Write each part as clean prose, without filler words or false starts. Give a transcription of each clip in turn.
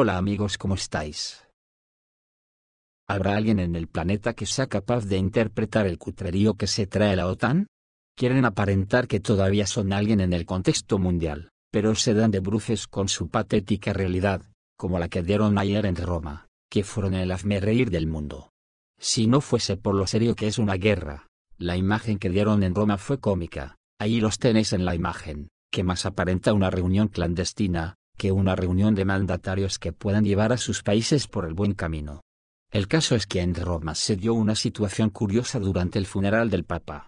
Hola amigos, ¿cómo estáis? ¿Habrá alguien en el planeta que sea capaz de interpretar el cutrerío que se trae la OTAN? Quieren aparentar que todavía son alguien en el contexto mundial, pero se dan de bruces con su patética realidad, como la que dieron ayer en Roma, que fueron el hazmerreír del mundo. Si no fuese por lo serio que es una guerra, la imagen que dieron en Roma fue cómica. Ahí los tenéis en la imagen, que más aparenta una reunión clandestina que una reunión de mandatarios que puedan llevar a sus países por el buen camino. El caso es que en Roma se dio una situación curiosa durante el funeral del Papa.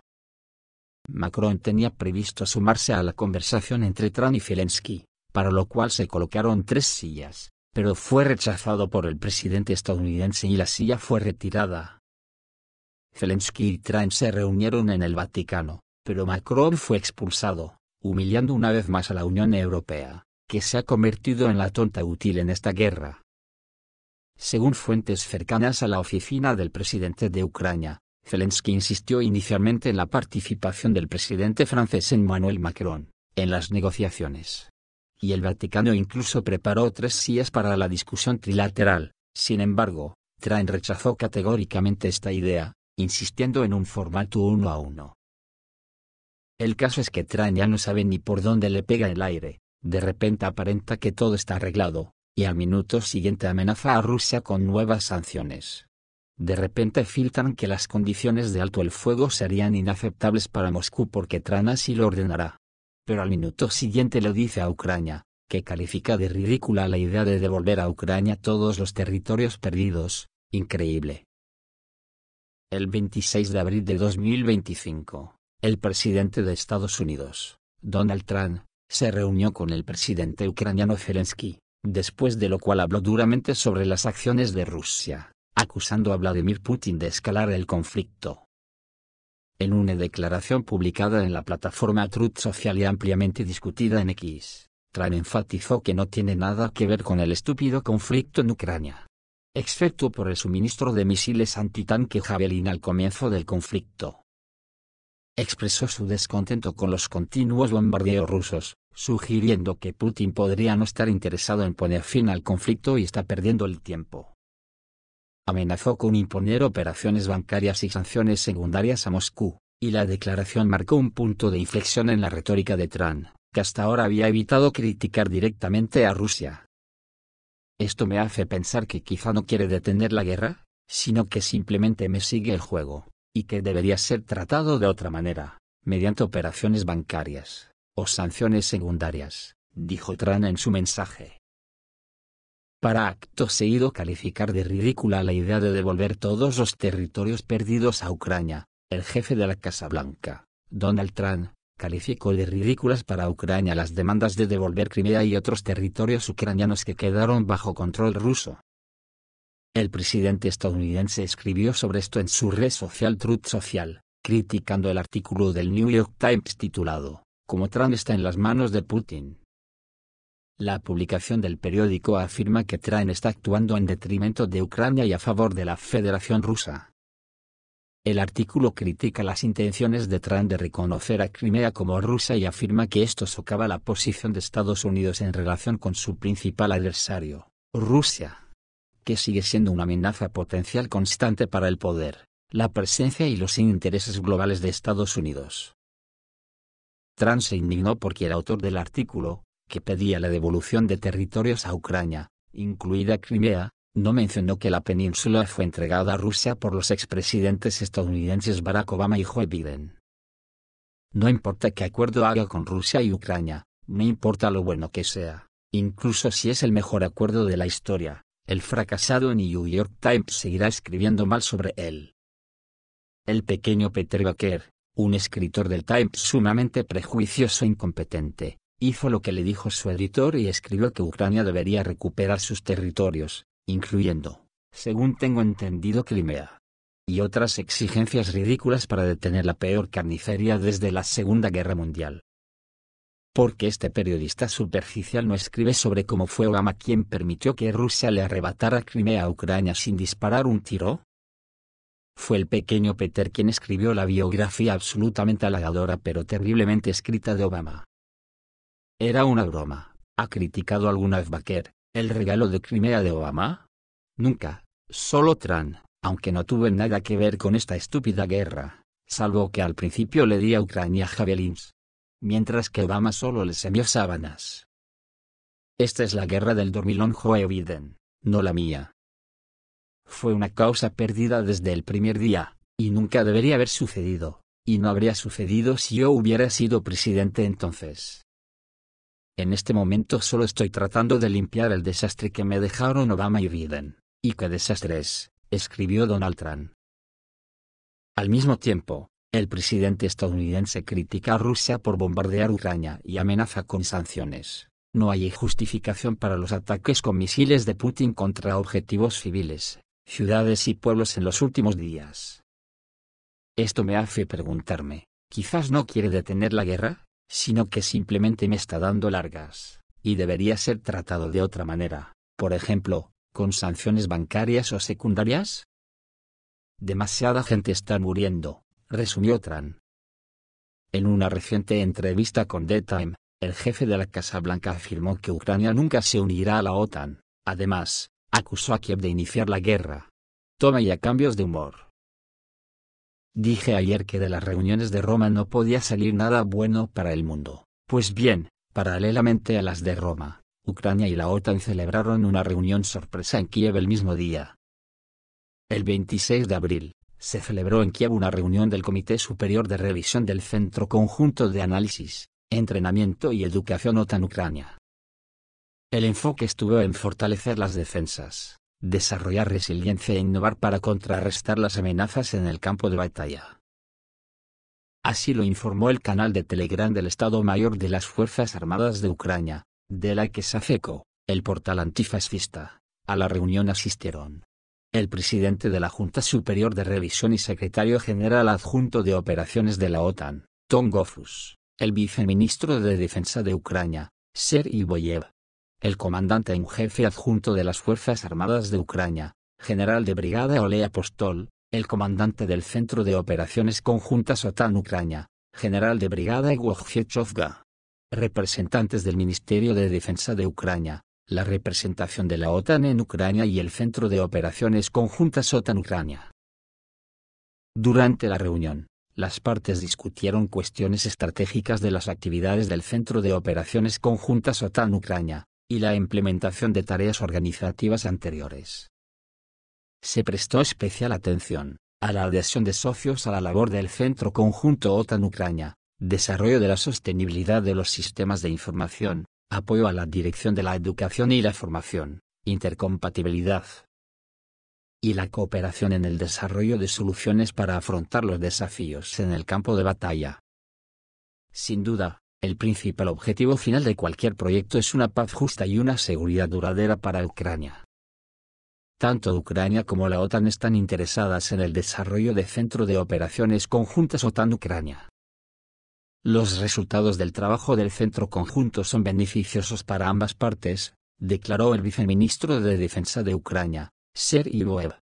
Macron tenía previsto sumarse a la conversación entre Trump y Zelensky, para lo cual se colocaron 3 sillas, pero fue rechazado por el presidente estadounidense y la silla fue retirada. Zelensky y Trump se reunieron en el Vaticano, pero Macron fue expulsado, humillando una vez más a la Unión Europea, que se ha convertido en la tonta útil en esta guerra. Según fuentes cercanas a la oficina del presidente de Ucrania, Zelensky insistió inicialmente en la participación del presidente francés Emmanuel Macron en las negociaciones. Y el Vaticano incluso preparó 3 sillas para la discusión trilateral. Sin embargo, Trump rechazó categóricamente esta idea, insistiendo en un formato 1 a 1. El caso es que Trump ya no sabe ni por dónde le pega el aire. De repente aparenta que todo está arreglado, y al minuto siguiente amenaza a Rusia con nuevas sanciones. De repente filtran que las condiciones de alto el fuego serían inaceptables para Moscú porque Trump así lo ordenará. Pero al minuto siguiente le dice a Ucrania, que califica de ridícula la idea de devolver a Ucrania todos los territorios perdidos. Increíble. El 26 de abril de 2025, el presidente de Estados Unidos, Donald Trump, se reunió con el presidente ucraniano Zelensky, después de lo cual habló duramente sobre las acciones de Rusia, acusando a Vladimir Putin de escalar el conflicto. En una declaración publicada en la plataforma Truth Social y ampliamente discutida en X, Trump enfatizó que no tiene nada que ver con el estúpido conflicto en Ucrania, excepto por el suministro de misiles antitanque Javelin al comienzo del conflicto. Expresó su descontento con los continuos bombardeos rusos, sugiriendo que Putin podría no estar interesado en poner fin al conflicto y está perdiendo el tiempo. Amenazó con imponer operaciones bancarias y sanciones secundarias a Moscú, y la declaración marcó un punto de inflexión en la retórica de Trump, que hasta ahora había evitado criticar directamente a Rusia. Esto me hace pensar que quizá no quiere detener la guerra, sino que simplemente me sigue el juego, y que debería ser tratado de otra manera, mediante operaciones bancarias o sanciones secundarias, dijo Trump en su mensaje. Para acto seguido calificar de ridícula la idea de devolver todos los territorios perdidos a Ucrania, el jefe de la Casa Blanca, Donald Trump, calificó de ridículas para Ucrania las demandas de devolver Crimea y otros territorios ucranianos que quedaron bajo control ruso. El presidente estadounidense escribió sobre esto en su red social Truth Social, criticando el artículo del New York Times titulado «Cómo Trump está en las manos de Putin». La publicación del periódico afirma que Trump está actuando en detrimento de Ucrania y a favor de la Federación Rusa. El artículo critica las intenciones de Trump de reconocer a Crimea como rusa y afirma que esto socava la posición de Estados Unidos en relación con su principal adversario, Rusia, que sigue siendo una amenaza potencial constante para el poder, la presencia y los intereses globales de Estados Unidos. Trump se indignó porque el autor del artículo, que pedía la devolución de territorios a Ucrania, incluida Crimea, no mencionó que la península fue entregada a Rusia por los expresidentes estadounidenses Barack Obama y Joe Biden. No importa qué acuerdo haga con Rusia y Ucrania, no importa lo bueno que sea, incluso si es el mejor acuerdo de la historia, el fracasado New York Times seguirá escribiendo mal sobre él. El pequeño Peter Baker, un escritor del Times sumamente prejuicioso e incompetente, hizo lo que le dijo su editor y escribió que Ucrania debería recuperar sus territorios, incluyendo, según tengo entendido, Crimea, y otras exigencias ridículas para detener la peor carnicería desde la Segunda Guerra Mundial. ¿Por qué este periodista superficial no escribe sobre cómo fue Obama quien permitió que Rusia le arrebatara Crimea a Ucrania sin disparar un tiro? Fue el pequeño Peter quien escribió la biografía absolutamente halagadora pero terriblemente escrita de Obama. Era una broma, ha criticado alguna vez Baker, ¿El regalo de Crimea de Obama? Nunca, solo Trump, aunque no tuve nada que ver con esta estúpida guerra, salvo que al principio le di a Ucrania javelins. Mientras que Obama solo les envió sábanas. Esta es la guerra del dormilón Joe Biden, no la mía. Fue una causa perdida desde el primer día, y nunca debería haber sucedido, y no habría sucedido si yo hubiera sido presidente entonces. En este momento solo estoy tratando de limpiar el desastre que me dejaron Obama y Biden. ¿Y qué desastre es?, escribió Donald Trump. Al mismo tiempo, el presidente estadounidense critica a Rusia por bombardear Ucrania y amenaza con sanciones. No hay justificación para los ataques con misiles de Putin contra objetivos civiles, ciudades y pueblos en los últimos días. Esto me hace preguntarme, ¿quizás no quiere detener la guerra, sino que simplemente me está dando largas, y debería ser tratado de otra manera, por ejemplo, con sanciones bancarias o secundarias? Demasiada gente está muriendo, resumió Trump. En una reciente entrevista con The Time, el jefe de la Casa Blanca afirmó que Ucrania nunca se unirá a la OTAN. Además, acusó a Kiev de iniciar la guerra. Toma ya cambios de humor. Dije ayer que de las reuniones de Roma no podía salir nada bueno para el mundo. Pues bien, paralelamente a las de Roma, Ucrania y la OTAN celebraron una reunión sorpresa en Kiev el mismo día. El 26 de abril, se celebró en Kiev una reunión del Comité Superior de Revisión del Centro Conjunto de Análisis, Entrenamiento y Educación OTAN-Ucrania. El enfoque estuvo en fortalecer las defensas, desarrollar resiliencia e innovar para contrarrestar las amenazas en el campo de batalla. Así lo informó el canal de Telegram del Estado Mayor de las Fuerzas Armadas de Ucrania, de la que se hace eco, el portal antifascista. A la reunión asistieron el presidente de la Junta Superior de Revisión y secretario general adjunto de Operaciones de la OTAN, Tom Goffus, el viceministro de Defensa de Ucrania, Serhiy Boyev, el comandante en jefe adjunto de las Fuerzas Armadas de Ucrania, general de brigada Oleh Apostol, el comandante del Centro de Operaciones Conjuntas OTAN-Ucrania, general de brigada Wojciech Chovga, representantes del Ministerio de Defensa de Ucrania, la representación de la OTAN en Ucrania y el Centro de Operaciones Conjuntas OTAN-Ucrania. Durante la reunión, las partes discutieron cuestiones estratégicas de las actividades del Centro de Operaciones Conjuntas OTAN-Ucrania, y la implementación de tareas organizativas anteriores. Se prestó especial atención a la adhesión de socios a la labor del Centro Conjunto OTAN-Ucrania, desarrollo de la sostenibilidad de los sistemas de información, apoyo a la dirección de la educación y la formación, intercompatibilidad y la cooperación en el desarrollo de soluciones para afrontar los desafíos en el campo de batalla. Sin duda, el principal objetivo final de cualquier proyecto es una paz justa y una seguridad duradera para Ucrania. Tanto Ucrania como la OTAN están interesadas en el desarrollo de Centro de Operaciones Conjuntas OTAN-Ucrania. Los resultados del trabajo del Centro Conjunto son beneficiosos para ambas partes, declaró el viceministro de Defensa de Ucrania, Serhiy Boyev.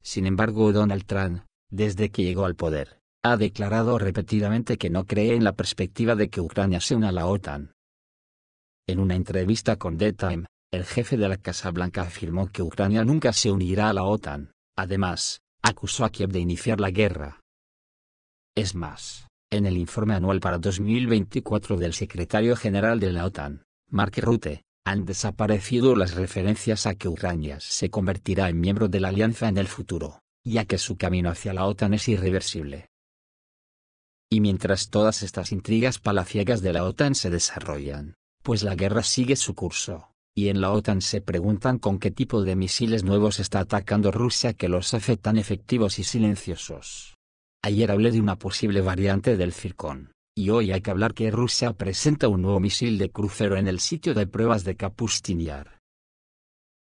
Sin embargo, Donald Trump, desde que llegó al poder, ha declarado repetidamente que no cree en la perspectiva de que Ucrania se una a la OTAN. En una entrevista con The Time, el jefe de la Casa Blanca afirmó que Ucrania nunca se unirá a la OTAN. Además, acusó a Kiev de iniciar la guerra. Es más, en el informe anual para 2024 del secretario general de la OTAN, Mark Rutte, han desaparecido las referencias a que Ucrania se convertirá en miembro de la alianza en el futuro, ya que su camino hacia la OTAN es irreversible. Y mientras todas estas intrigas palaciegas de la OTAN se desarrollan, pues la guerra sigue su curso, y en la OTAN se preguntan con qué tipo de misiles nuevos está atacando Rusia que los hace tan efectivos y silenciosos. Ayer hablé de una posible variante del Zircon, y hoy hay que hablar que Rusia presenta un nuevo misil de crucero en el sitio de pruebas de Kapustin Yar.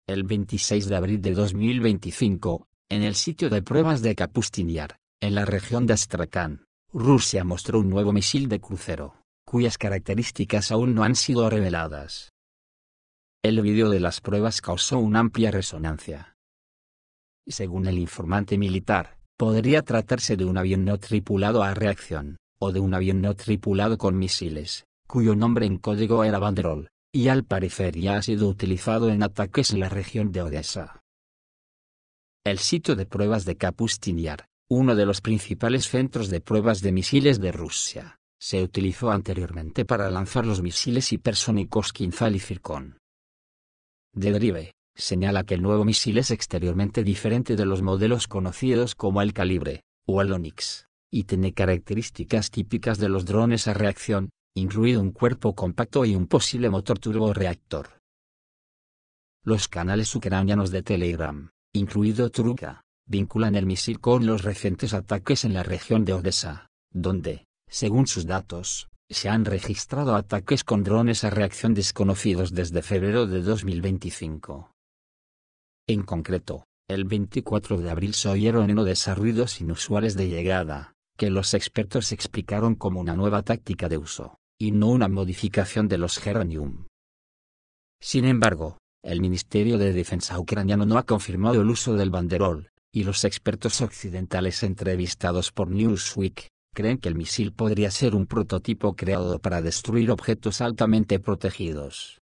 El 26 de abril de 2025, en el sitio de pruebas de Kapustin Yar, en la región de Astrakhan, Rusia mostró un nuevo misil de crucero, cuyas características aún no han sido reveladas. El vídeo de las pruebas causó una amplia resonancia. Según el informante militar, podría tratarse de un avión no tripulado a reacción, o de un avión no tripulado con misiles, cuyo nombre en código era Banderol, y al parecer ya ha sido utilizado en ataques en la región de Odessa. El sitio de pruebas de Kapustin Yar, uno de los principales centros de pruebas de misiles de Rusia, se utilizó anteriormente para lanzar los misiles hipersónicos Kinzhal y Zircon. Dedrive señala que el nuevo misil es exteriormente diferente de los modelos conocidos como el Calibre o el Onyx, y tiene características típicas de los drones a reacción, incluido un cuerpo compacto y un posible motor turborreactor. Los canales ucranianos de Telegram, incluido Truka, vinculan el misil con los recientes ataques en la región de Odessa, donde, según sus datos, se han registrado ataques con drones a reacción desconocidos desde febrero de 2025. En concreto, el 24 de abril se oyeron en Odessa ruidos inusuales de llegada, que los expertos explicaron como una nueva táctica de uso, y no una modificación de los Geranium. Sin embargo, el Ministerio de Defensa ucraniano no ha confirmado el uso del banderol, y los expertos occidentales entrevistados por Newsweek creen que el misil podría ser un prototipo creado para destruir objetos altamente protegidos.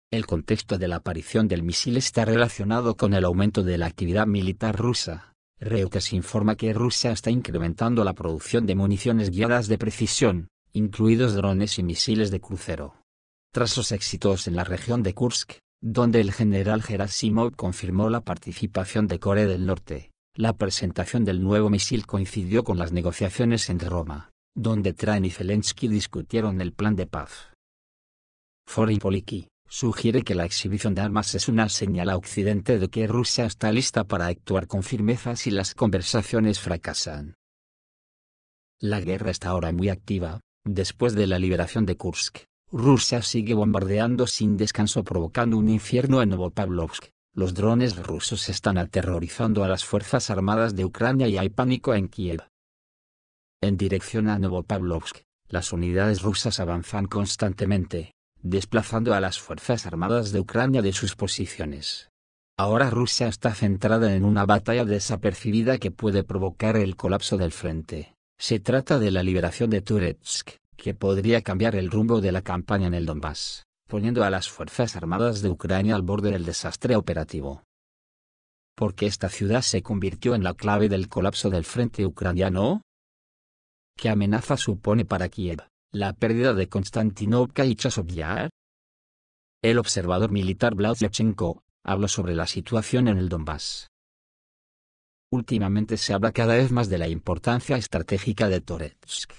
El contexto de la aparición del misil está relacionado con el aumento de la actividad militar rusa. Reuters informa que Rusia está incrementando la producción de municiones guiadas de precisión, incluidos drones y misiles de crucero. Tras los éxitos en la región de Kursk, donde el general Gerasimov confirmó la participación de Corea del Norte, la presentación del nuevo misil coincidió con las negociaciones en Roma, donde Trump y Zelensky discutieron el plan de paz. Foreign Policy sugiere que la exhibición de armas es una señal a Occidente de que Rusia está lista para actuar con firmeza si las conversaciones fracasan. La guerra está ahora muy activa. Después de la liberación de Kursk, Rusia sigue bombardeando sin descanso provocando un infierno en Novopavlovsk. Los drones rusos están aterrorizando a las fuerzas armadas de Ucrania y hay pánico en Kiev. En dirección a Novopavlovsk, las unidades rusas avanzan constantemente, desplazando a las fuerzas armadas de Ucrania de sus posiciones. Ahora Rusia está centrada en una batalla desapercibida que puede provocar el colapso del frente. Se trata de la liberación de Turetsk, que podría cambiar el rumbo de la campaña en el Donbass, poniendo a las fuerzas armadas de Ucrania al borde del desastre operativo. ¿Por qué esta ciudad se convirtió en la clave del colapso del frente ucraniano? ¿Qué amenaza supone para Kiev la pérdida de Konstantinovka y Chasiv Yar? El observador militar Vladlechenko habló sobre la situación en el Donbass. Últimamente se habla cada vez más de la importancia estratégica de Toretsk.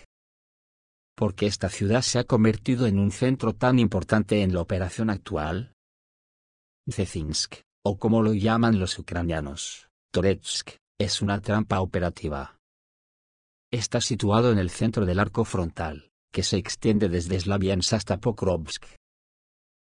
¿Por qué esta ciudad se ha convertido en un centro tan importante en la operación actual? Zezinsk, o como lo llaman los ucranianos, Toretsk, es una trampa operativa. Está situado en el centro del arco frontal, que se extiende desde Slaviansk hasta Pokrovsk.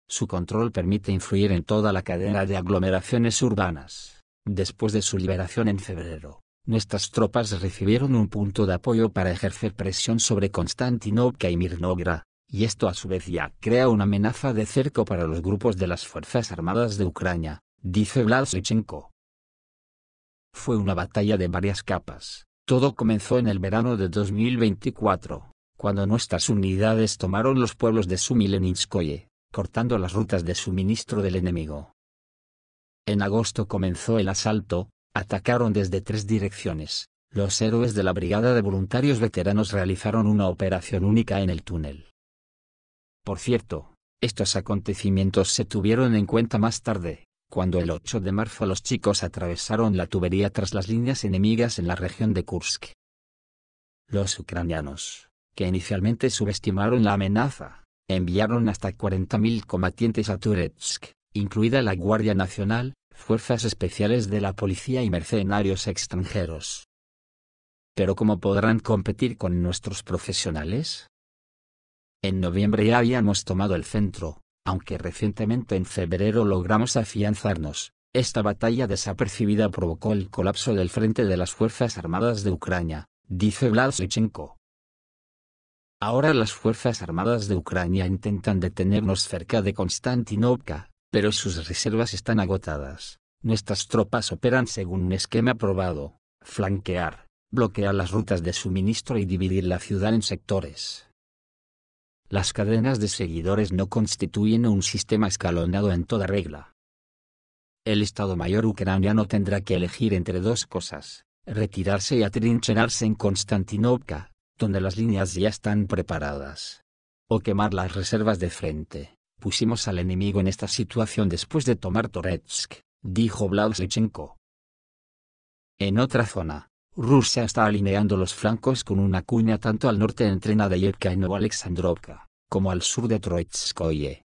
Su control permite influir en toda la cadena de aglomeraciones urbanas. Después de su liberación en febrero, nuestras tropas recibieron un punto de apoyo para ejercer presión sobre Konstantinovka y Mirnograd, y esto a su vez ya crea una amenaza de cerco para los grupos de las Fuerzas Armadas de Ucrania, dice Vladlechenko. Fue una batalla de varias capas. Todo comenzó en el verano de 2024, cuando nuestras unidades tomaron los pueblos de Sumi y Leninskoye, cortando las rutas de suministro del enemigo. En agosto comenzó el asalto, atacaron desde 3 direcciones. Los héroes de la Brigada de Voluntarios Veteranos realizaron una operación única en el túnel. Por cierto, estos acontecimientos se tuvieron en cuenta más tarde, cuando el 8 de marzo los chicos atravesaron la tubería tras las líneas enemigas en la región de Kursk. Los ucranianos, que inicialmente subestimaron la amenaza, enviaron hasta 40.000 combatientes a Turetsk, incluida la Guardia Nacional, fuerzas especiales de la policía y mercenarios extranjeros. ¿Pero cómo podrán competir con nuestros profesionales? En noviembre ya habíamos tomado el centro, aunque recientemente en febrero logramos afianzarnos. Esta batalla desapercibida provocó el colapso del frente de las Fuerzas Armadas de Ucrania, dice Vladlechenko. Ahora las Fuerzas Armadas de Ucrania intentan detenernos cerca de Konstantinovka, pero sus reservas están agotadas. Nuestras tropas operan según un esquema aprobado: flanquear, bloquear las rutas de suministro y dividir la ciudad en sectores. Las cadenas de seguidores no constituyen un sistema escalonado en toda regla. El Estado Mayor ucraniano tendrá que elegir entre dos cosas: retirarse y atrincherarse en Konstantinovka, donde las líneas ya están preparadas, o quemar las reservas de frente. Pusimos al enemigo en esta situación después de tomar Toretsk, dijo Vladislichenko. En otra zona, Rusia está alineando los flancos con una cuña tanto al norte entre Nadeyevka y Novoalexandrovka, como al sur de Troitskoye.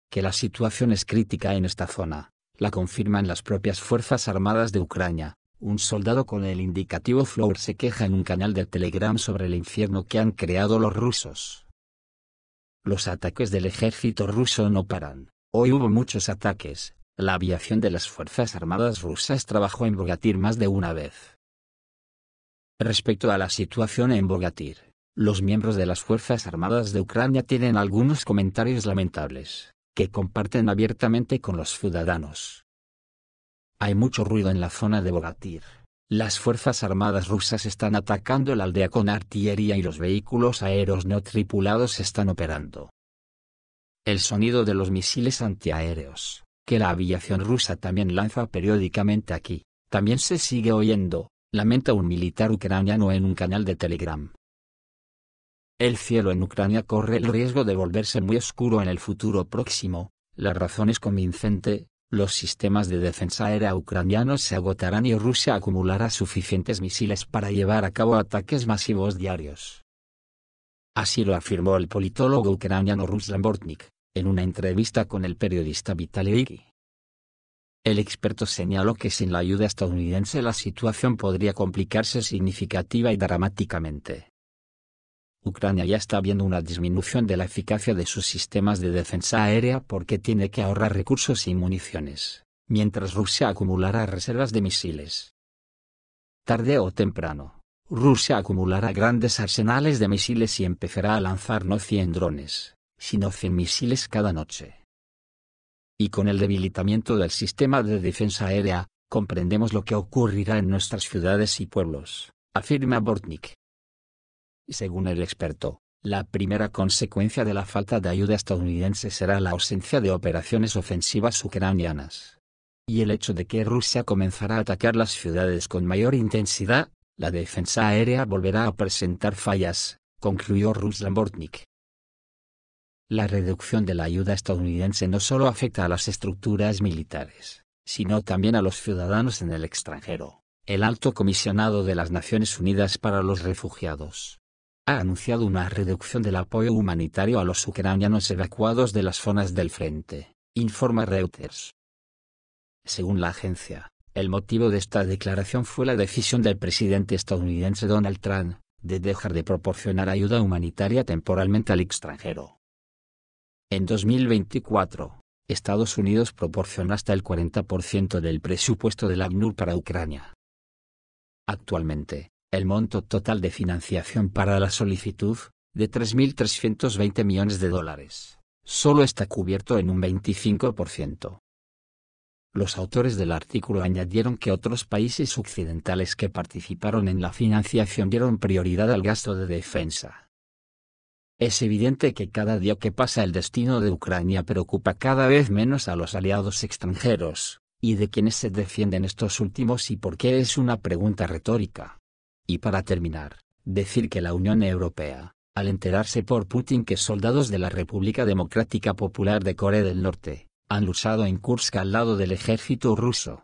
Que la situación es crítica en esta zona, la confirman las propias Fuerzas Armadas de Ucrania. Un soldado con el indicativo Flower se queja en un canal de Telegram sobre el infierno que han creado los rusos. Los ataques del ejército ruso no paran. Hoy hubo muchos ataques. La aviación de las Fuerzas Armadas rusas trabajó en Bogatyr más de una vez. Respecto a la situación en Bogatyr, los miembros de las Fuerzas Armadas de Ucrania tienen algunos comentarios lamentables, que comparten abiertamente con los ciudadanos. Hay mucho ruido en la zona de Bogatyr. Las Fuerzas Armadas rusas están atacando la aldea con artillería y los vehículos aéreos no tripulados están operando. El sonido de los misiles antiaéreos, que la aviación rusa también lanza periódicamente aquí, también se sigue oyendo, lamenta un militar ucraniano en un canal de Telegram. El cielo en Ucrania corre el riesgo de volverse muy oscuro en el futuro próximo. La razón es convincente: los sistemas de defensa aérea ucranianos se agotarán y Rusia acumulará suficientes misiles para llevar a cabo ataques masivos diarios. Así lo afirmó el politólogo ucraniano Ruslan Bortnik, en una entrevista con el periodista Vitaly Iki. El experto señaló que sin la ayuda estadounidense la situación podría complicarse significativa y dramáticamente. Ucrania ya está viendo una disminución de la eficacia de sus sistemas de defensa aérea porque tiene que ahorrar recursos y municiones, mientras Rusia acumulará reservas de misiles. Tarde o temprano, Rusia acumulará grandes arsenales de misiles y empezará a lanzar no 100 drones, sino 100 misiles cada noche. Y con el debilitamiento del sistema de defensa aérea, comprendemos lo que ocurrirá en nuestras ciudades y pueblos, afirma Bortnik. Según el experto, la primera consecuencia de la falta de ayuda estadounidense será la ausencia de operaciones ofensivas ucranianas. Y el hecho de que Rusia comenzará a atacar las ciudades con mayor intensidad, la defensa aérea volverá a presentar fallas, concluyó Ruslan Bortnik. La reducción de la ayuda estadounidense no solo afecta a las estructuras militares, sino también a los ciudadanos en el extranjero. El Alto Comisionado de las Naciones Unidas para los Refugiados ha anunciado una reducción del apoyo humanitario a los ucranianos evacuados de las zonas del frente, informa Reuters. Según la agencia, el motivo de esta declaración fue la decisión del presidente estadounidense Donald Trump, de dejar de proporcionar ayuda humanitaria temporalmente al extranjero. En 2024, Estados Unidos proporciona hasta el 40% del presupuesto de la ACNUR para Ucrania. Actualmente, el monto total de financiación para la solicitud, de $3.320 millones, solo está cubierto en un 25%. Los autores del artículo añadieron que otros países occidentales que participaron en la financiación dieron prioridad al gasto de defensa. Es evidente que cada día que pasa el destino de Ucrania preocupa cada vez menos a los aliados extranjeros, y de quienes se defienden estos últimos y por qué es una pregunta retórica. Y para terminar, decir que la Unión Europea, al enterarse por Putin que soldados de la República Democrática Popular de Corea del Norte, han luchado en Kursk al lado del ejército ruso.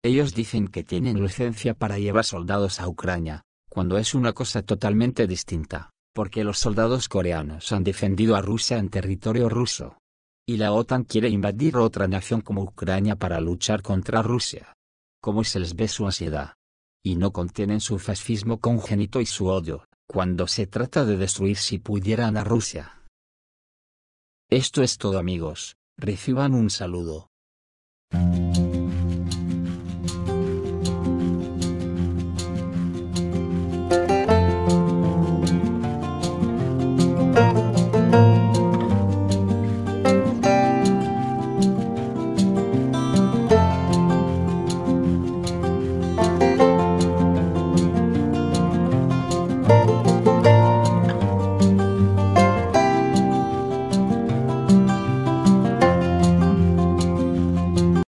Ellos dicen que tienen licencia para llevar soldados a Ucrania, cuando es una cosa totalmente distinta, porque los soldados coreanos han defendido a Rusia en territorio ruso. Y la OTAN quiere invadir otra nación como Ucrania para luchar contra Rusia. ¿Cómo se les ve su ansiedad? Y no contienen su fascismo congénito y su odio, cuando se trata de destruir si pudieran a Rusia. Esto es todo, amigos, reciban un saludo.